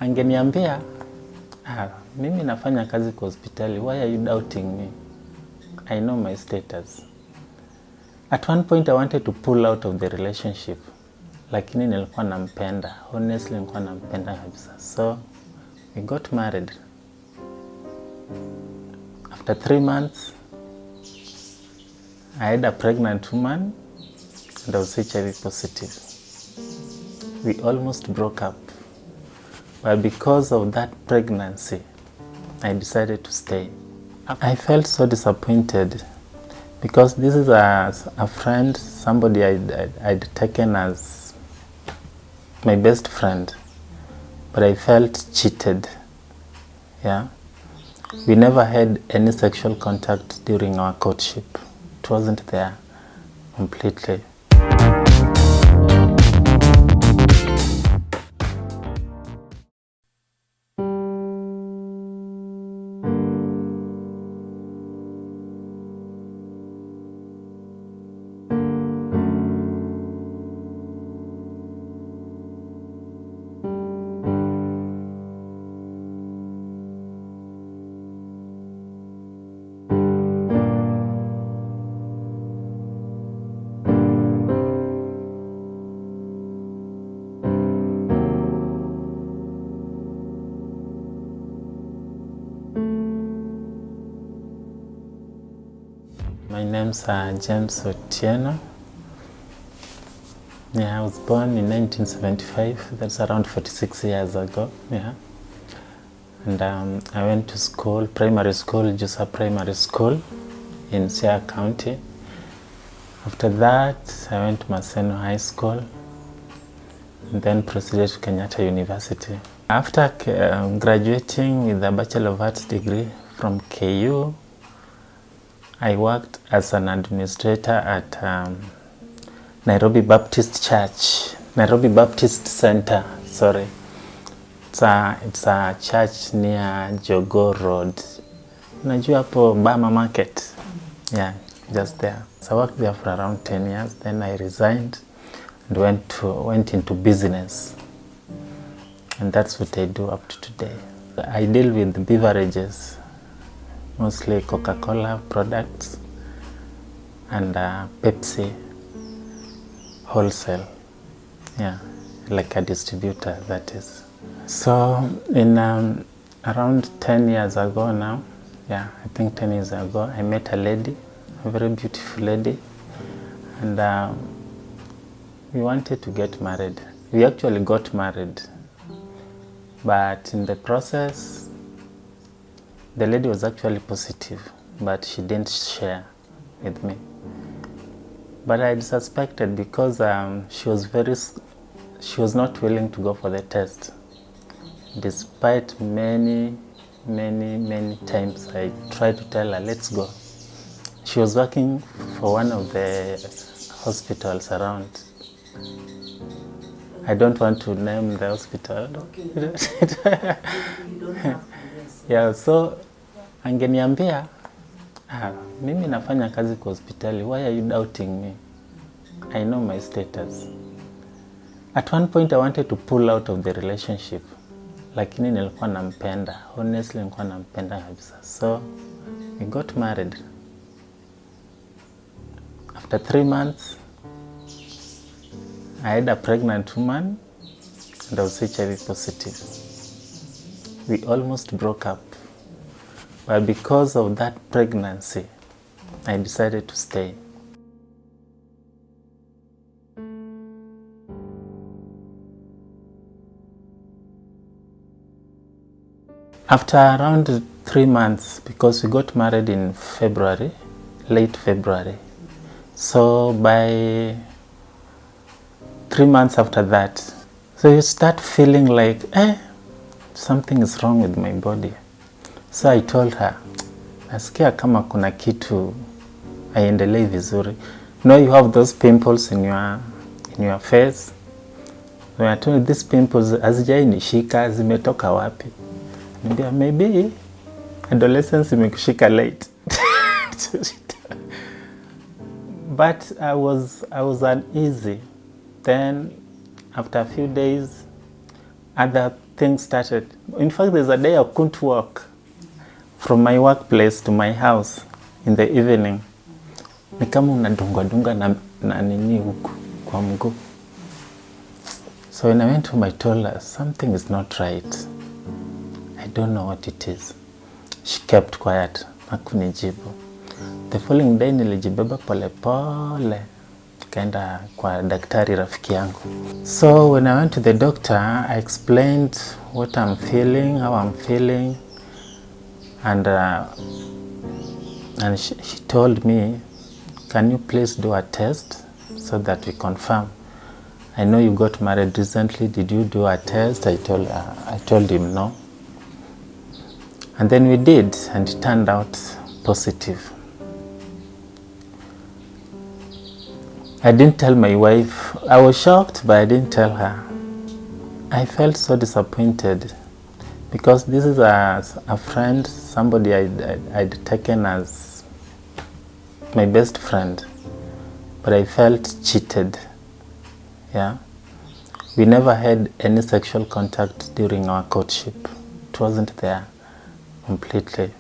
Angeniambia, mimi nafanya kazi kwa hospitali, why are you doubting me? I know my status. At one point I wanted to pull out of the relationship, lakini nilikuwa nampenda, honestly nilikuwa nampenda kabisa. So we got married. After 3 months, I had a pregnant woman and I was HIV positive. We almost broke up. But because of that pregnancy, I decided to stay. I felt so disappointed because this is a friend, somebody I'd taken as my best friend, but I felt cheated. Yeah, we never had any sexual contact during our courtship. It wasn't there completely. My name's James Otieno. Yeah, I was born in 1975. That's around 46 years ago. Yeah, and I went to school, primary school, Jusa Primary School in Siaya County. After that, I went to Maseno High School and then proceeded to Kenyatta University. After graduating with a Bachelor of Arts degree from KU, I worked as an administrator at Nairobi Baptist Church, Nairobi Baptist Center, sorry. It's a church near Jogoo Road. Unajua hapo Bama Market? Yeah, just there. So I worked there for around 10 years. Then I resigned and went into business. And that's what I do up to today. I deal with beverages, mostly Coca-Cola products and Pepsi wholesale. Yeah, like a distributor, that is. So in around 10 years ago now, yeah, I think 10 years ago, I met a lady, a very beautiful lady, and we wanted to get married. We actually got married, but in the process, the lady was actually positive, but she didn't share with me. But I suspected because she was not willing to go for the test. Despite many times I tried to tell her, let's go. She was working for one of the hospitals around. I don't want to name the hospital. Okay. Yeah, so angeniambia, mimi nafanya kazi kwa hospitali, why are you doubting me? I know my status. At one point I wanted to pull out of the relationship, lakini nilikuwa nampenda, honestly nilikuwa nampenda kabisa. So we got married. After 3 months, I had a pregnant woman and I was HIV positive. We almost broke up. But because of that pregnancy, I decided to stay. After around 3 months, because we got married in February, late February. So by 3 months after that, so you start feeling like, something is wrong with my body. So I told her, nasikia kama kuna kitu haiendelei vizuri. You know, you have those pimples in your face. When I told you these pimples hazijainishika, zimetoka wapi? Niambia, maybe adolescence imekushika late. But I was uneasy. Then after a few days, other things started. In fact, there's a day I couldn't walk from my workplace to my house in the evening. Ni kama unadungwa na nini huku kwa mguu. So when I went home, I told her, something is not right. I don't know what it is. She kept quiet. Hakunijibu. The following day nilijibeba pole pole. Kaenda kwa daktari rafiki yangu. So when I went to the doctor, I explained what I'm feeling, how I'm feeling. And she told me, can you please do a test so that we confirm? I know you got married recently. Did you do a test? I told him no. And then we did, and it turned out positive. I didn't tell my wife. I was shocked, but I didn't tell her. I felt so disappointed because this is a friend, somebody I'd taken as my best friend, but I felt cheated. Yeah, we never had any sexual contact during our courtship. It wasn't there completely.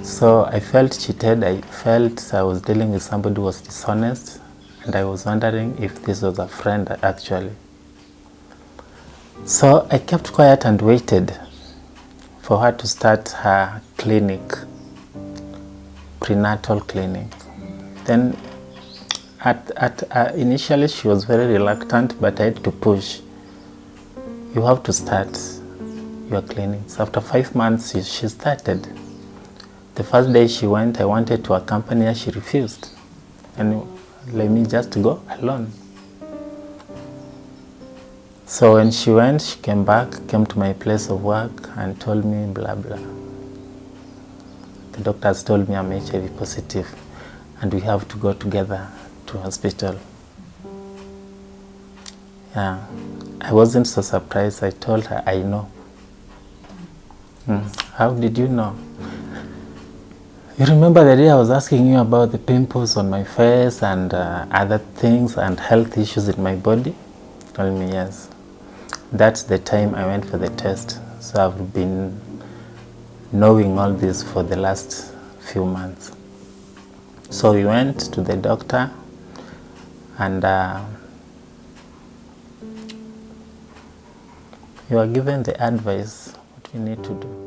So I felt cheated. I felt I was dealing with somebody who was dishonest, and I was wondering if this was a friend actually. So I kept quiet and waited for her to start her clinic, prenatal clinic. Then initially she was very reluctant, but I had to push. You have to start your clinics. After 5 months, she started. The first day she went, I wanted to accompany her. She refused. And let me just go alone. So when she went, she came back, came to my place of work and told me blah, blah. The doctors told me I'm HIV positive and we have to go together to hospital. Yeah, I wasn't so surprised. I told her, I know. How did you know? You remember the day I was asking you about the pimples on my face and other things and health issues in my body? You told me yes. That's the time I went for the test. So I've been knowing all this for the last few months. So we went to the doctor and you were given the advice what we need to do.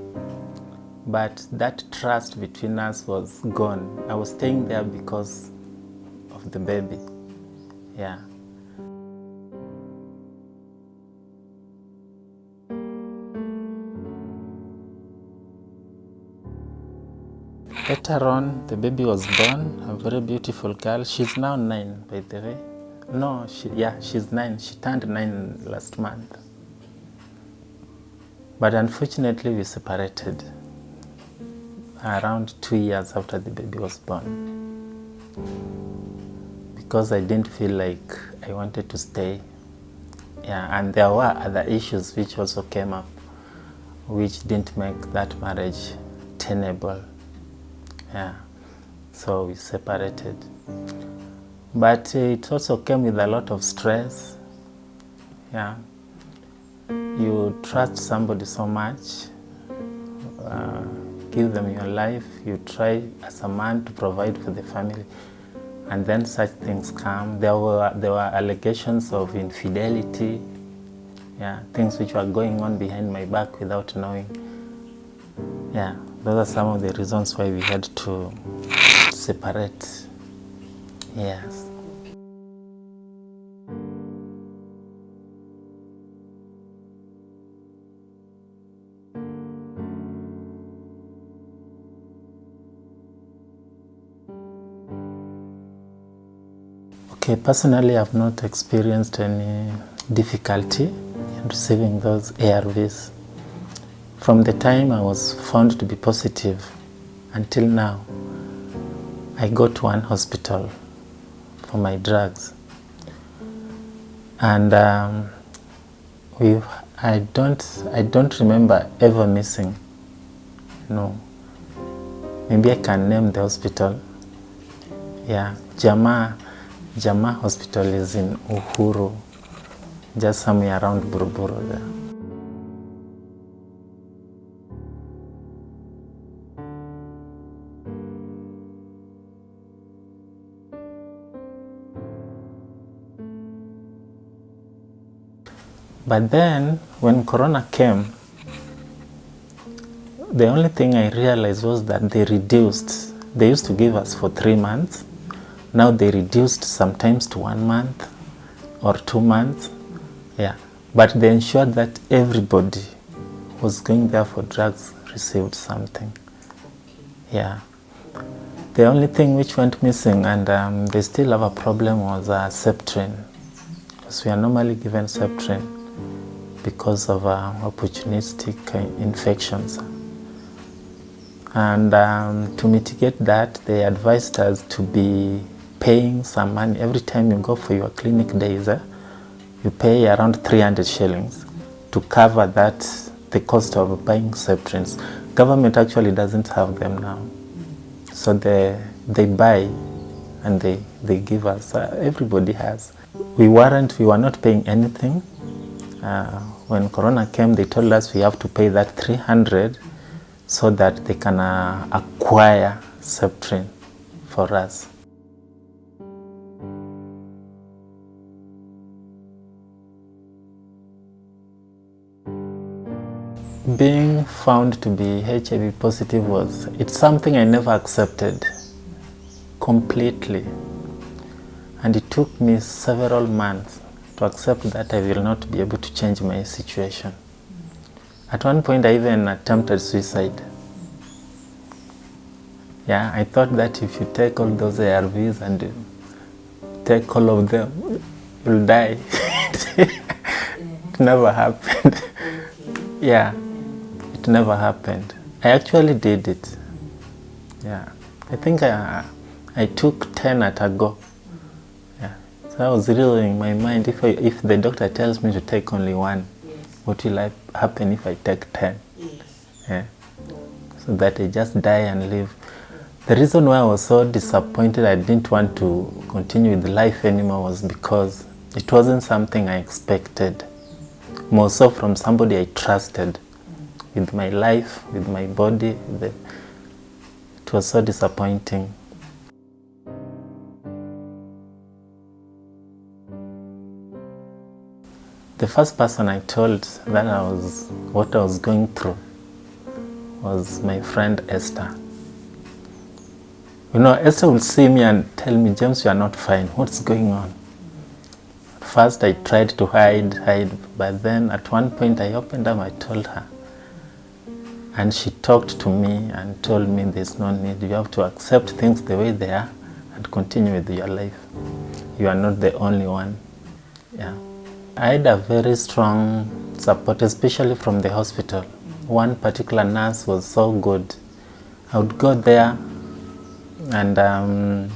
But that trust between us was gone. I was staying there because of the baby. Yeah. Later on, the baby was born, a very beautiful girl. She's now 9, by the way. No, she's 9. She turned 9 last month. But unfortunately, we separated around 2 years after the baby was born. Because I didn't feel like I wanted to stay. Yeah, and there were other issues which also came up, which didn't make that marriage tenable. Yeah, so we separated. But it also came with a lot of stress. Yeah, you trust somebody so much, give them your life, you try as a man to provide for the family, and then such things come. There were allegations of infidelity, yeah, things which were going on behind my back without knowing. Yeah, those are some of the reasons why we had to separate. Yes. Okay, personally, I've not experienced any difficulty in receiving those ARVs. From the time I was found to be positive until now, I go to one hospital for my drugs. And I don't remember ever missing. No. Maybe I can name the hospital. Yeah, Jama Hospital is in Uhuru. just somewhere around Buruburu there. But then, when Corona came, the only thing I realized was that they reduced. They used to give us for 3 months. Now they reduced sometimes to 1 month or 2 months. Yeah. But they ensured that everybody who was going there for drugs received something. Yeah. The only thing which went missing, and they still have a problem, was Septrin. Because we are normally given Septrin because of opportunistic infections. And to mitigate that, they advised us to be paying some money. Every time you go for your clinic days, you pay around 300 shillings to cover that, the cost of buying Septrins. Government actually doesn't have them now. So they buy and they give us. Everybody has. We were not paying anything. When Corona came, they told us we have to pay that 300 so that they can acquire Septrin for us. Being found to be HIV positive it's something I never accepted completely. And it took me several months to accept that I will not be able to change my situation. At one point, I even attempted suicide. Yeah, I thought that if you take all those ARVs and take all of them, you'll die. It never happened. Yeah, it never happened. I actually did it. Yeah, I think I took 10 at a go. So I was really in my mind, if the doctor tells me to take only one, what will happen if I take 10? Yeah. So that I just die and live. The reason why I was so disappointed I didn't want to continue with life anymore was because it wasn't something I expected. More so from somebody I trusted with my life, with my body. It was so disappointing. The first person I told that what I was going through was my friend Esther. You know, Esther will see me and tell me, James, you are not fine. What's going on? At first I tried to hide, but then at one point I opened up, I told her. And she talked to me and told me there's no need. You have to accept things the way they are and continue with your life. You are not the only one. Yeah. I had a very strong support, especially from the hospital. One particular nurse was so good. I would go there and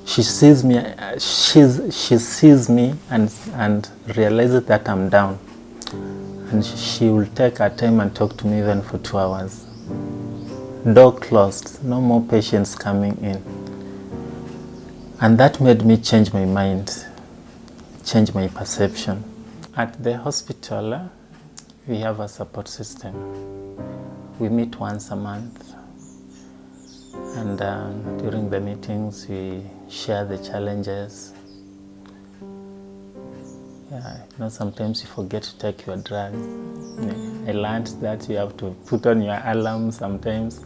she sees me and realizes that I'm down. And she will take her time and talk to me even for 2 hours. Door closed, no more patients coming in. And that made me change my mind. Change my perception. At the hospital, we have a support system. We meet once a month, and during the meetings we share the challenges. Yeah, you know, sometimes you forget to take your drugs. I learned that you have to put on your alarm sometimes.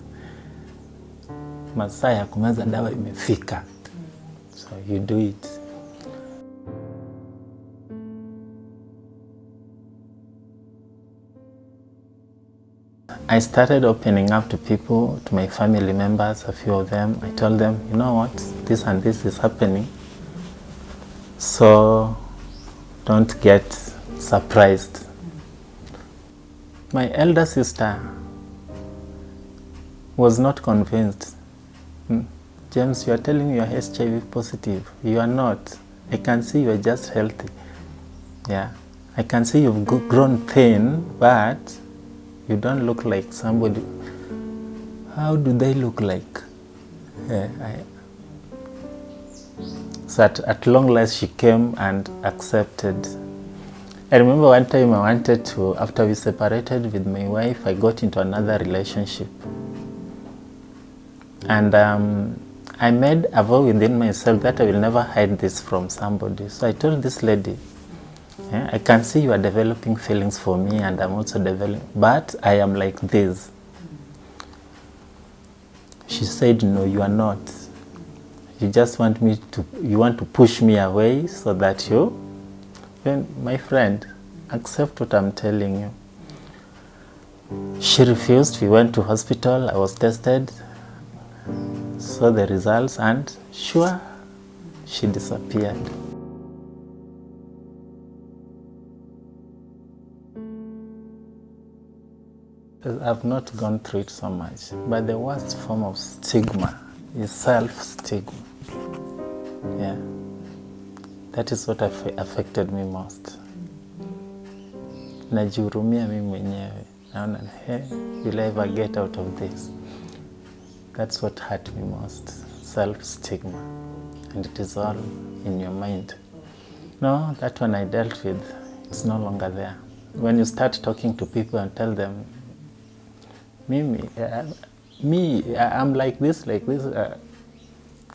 Masaa ya kumeza dawa imefika. So you do it. I started opening up to people, to my family members, a few of them. I told them, you know what, this and this is happening. So don't get surprised. My elder sister was not convinced. James, you are telling me you are HIV positive. You are not. I can see you are just healthy. Yeah. I can see you've grown thin, but you don't look like somebody. How do they look like? So at long last she came and accepted. I remember one time I wanted to, after we separated with my wife, I got into another relationship. And I made a vow within myself that I will never hide this from somebody. So I told this lady, yeah, I can see you are developing feelings for me and I'm also developing, but I am like this. She said, no, you are not. You just want me to, you want to push me away so that you, then my friend, accept what I'm telling you. She refused. We went to hospital. I was tested, saw the results, and sure, she disappeared. I've not gone through it so much, but the worst form of stigma is self-stigma. Yeah, that is what affected me most. Najihurumia mimi mwenyewe. Naona, hey, will I ever get out of this? That's what hurt me most, self-stigma. And it is all in your mind. No, that one I dealt with, it's no longer there. When you start talking to people and tell them, I'm like this.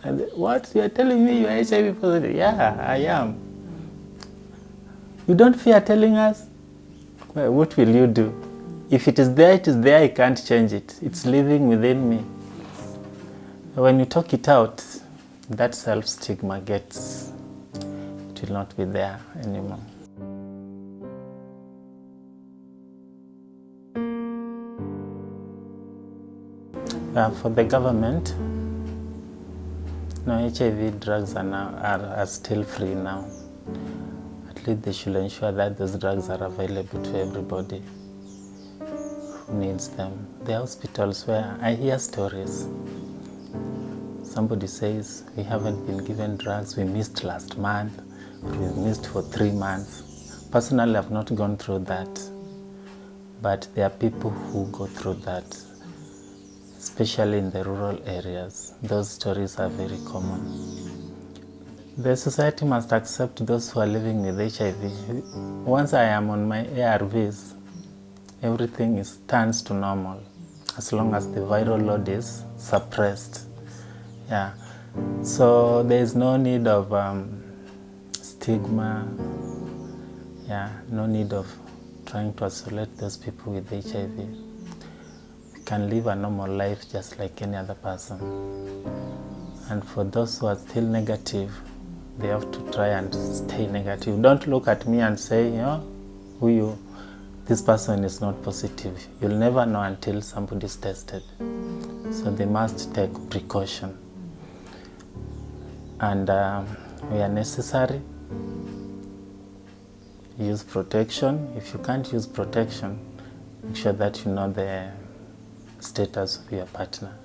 And what? You're telling me you're HIV positive? Yeah, I am. You don't fear telling us? Well, what will you do? If it is there, it is there. I can't change it. It's living within me. When you talk it out, that self-stigma gets, it will not be there anymore. For the government, no, HIV drugs are still free now. At least they should ensure that those drugs are available to everybody who needs them. There are hospitals where I hear stories. Somebody says, we haven't been given drugs, we missed last month, or we missed for 3 months. Personally, I've not gone through that, but there are people who go through that, especially in the rural areas. Those stories are very common. The society must accept those who are living with HIV. Once I am on my ARVs, everything turns to normal, as long as the viral load is suppressed. Yeah, so there is no need of stigma. Yeah, no need of trying to isolate those people with HIV. We can live a normal life just like any other person. And for those who are still negative, they have to try and stay negative. Don't look at me and say, you know, this person is not positive. You'll never know until somebody is tested. So they must take precaution. And where necessary, use protection. If you can't use protection, make sure that you know the status of your partner.